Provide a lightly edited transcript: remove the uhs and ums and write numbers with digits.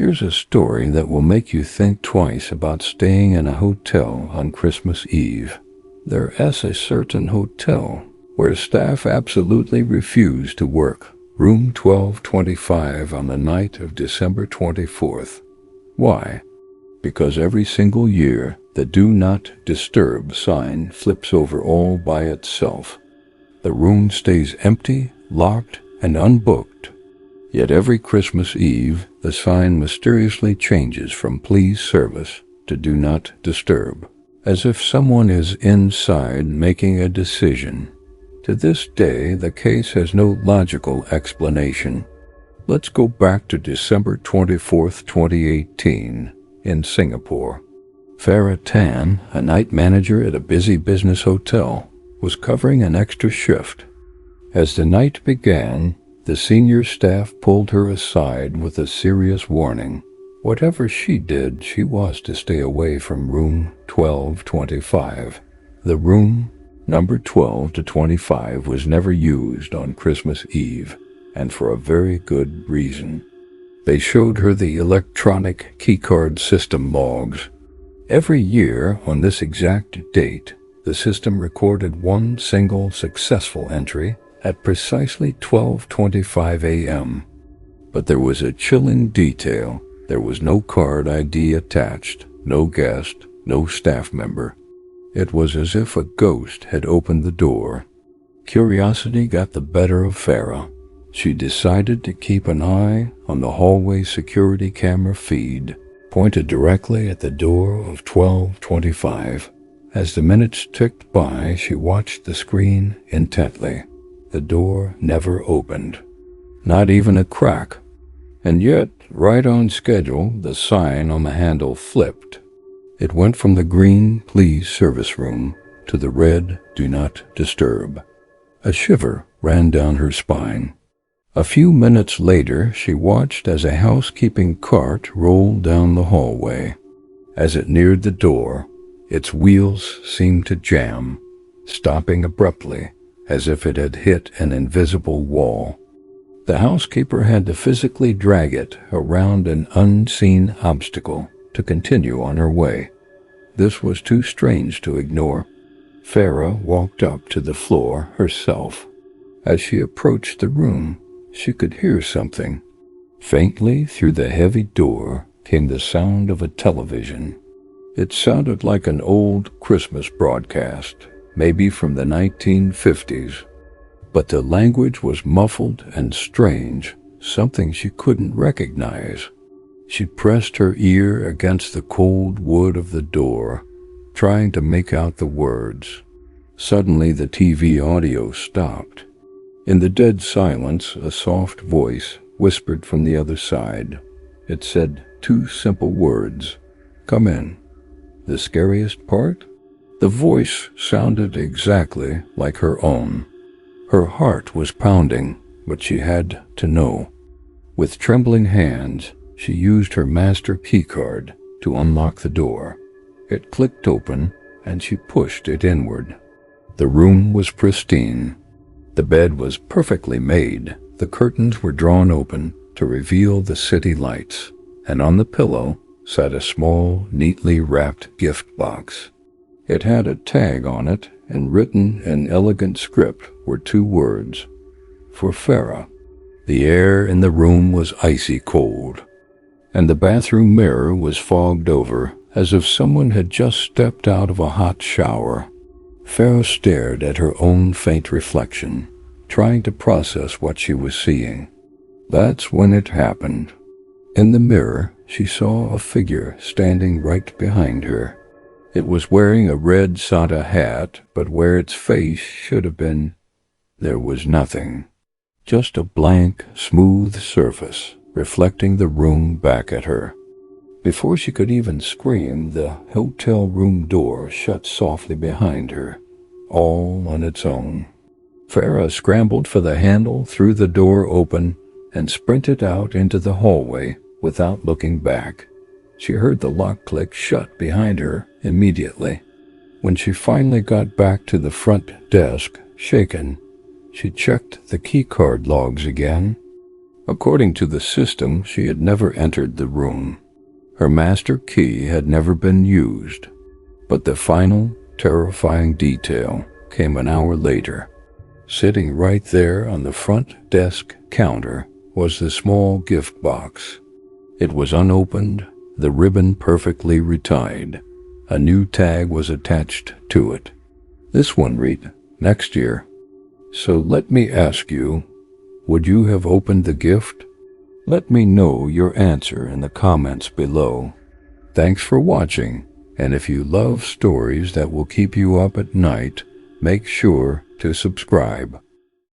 Here's a story that will make you think twice about staying in a hotel on Christmas Eve. There is a certain hotel where staff absolutely refuse to work. Room 1225 on the night of December 24th. Why? Because every single year, the Do Not Disturb sign flips over all by itself. The room stays empty, locked, and unbooked. Yet every Christmas Eve, the sign mysteriously changes from Please Service to Do Not Disturb, as if someone is inside making a decision. To this day, the case has no logical explanation. Let's go back to December 24th, 2018, in Singapore. Farah Tan, a night manager at a busy business hotel, was covering an extra shift. As the night began, the senior staff pulled her aside with a serious warning. Whatever she did, she was to stay away from room 1225. The room number 12 to 25 was never used on Christmas Eve, and for a very good reason. They showed her the electronic keycard system logs. Every year, on this exact date, the system recorded one single successful entry at precisely 12:25 a.m. But there was a chilling detail. There was no card ID attached, no guest, no staff member. It was as if a ghost had opened the door. Curiosity got the better of Farah. She decided to keep an eye on the hallway security camera feed, pointed directly at the door of 1225. As the minutes ticked by, she watched the screen intently. The door never opened, not even a crack. And yet, right on schedule, the sign on the handle flipped. It went from the green Please Service room to the red Do Not Disturb. A shiver ran down her spine. A few minutes later, she watched as a housekeeping cart rolled down the hallway. As it neared the door, its wheels seemed to jam, stopping abruptly, as if it had hit an invisible wall. The housekeeper had to physically drag it around an unseen obstacle to continue on her way. This was too strange to ignore. Farah walked up to the floor herself. As she approached the room, she could hear something. Faintly through the heavy door came the sound of a television. It sounded like an old Christmas broadcast, maybe from the 1950s. But the language was muffled and strange, something she couldn't recognize. She pressed her ear against the cold wood of the door, trying to make out the words. Suddenly the TV audio stopped. In the dead silence, a soft voice whispered from the other side. It said two simple words, "Come in." The scariest part? The voice sounded exactly like her own. Her heart was pounding, but she had to know. With trembling hands, she used her master keycard to unlock the door. It clicked open, and she pushed it inward. The room was pristine. The bed was perfectly made. The curtains were drawn open to reveal the city lights, and on the pillow sat a small, neatly wrapped gift box. It had a tag on it, and written in elegant script were two words, "For Farah." The air in the room was icy cold, and the bathroom mirror was fogged over, as if someone had just stepped out of a hot shower. Farah stared at her own faint reflection, trying to process what she was seeing. That's when it happened. In the mirror, she saw a figure standing right behind her. It was wearing a red Santa hat, but where its face should have been, there was nothing. Just a blank, smooth surface, reflecting the room back at her. Before she could even scream, the hotel room door shut softly behind her, all on its own. Farah scrambled for the handle, threw the door open, and sprinted out into the hallway without looking back. She heard the lock click shut behind her immediately. When she finally got back to the front desk, shaken, she checked the keycard logs again. According to the system, she had never entered the room. Her master key had never been used. But the final, terrifying detail came an hour later. Sitting right there on the front desk counter was the small gift box. It was unopened, the ribbon perfectly retied. A new tag was attached to it. This one read, "Next year." So let me ask you, would you have opened the gift? Let me know your answer in the comments below. Thanks for watching, and if you love stories that will keep you up at night, make sure to subscribe.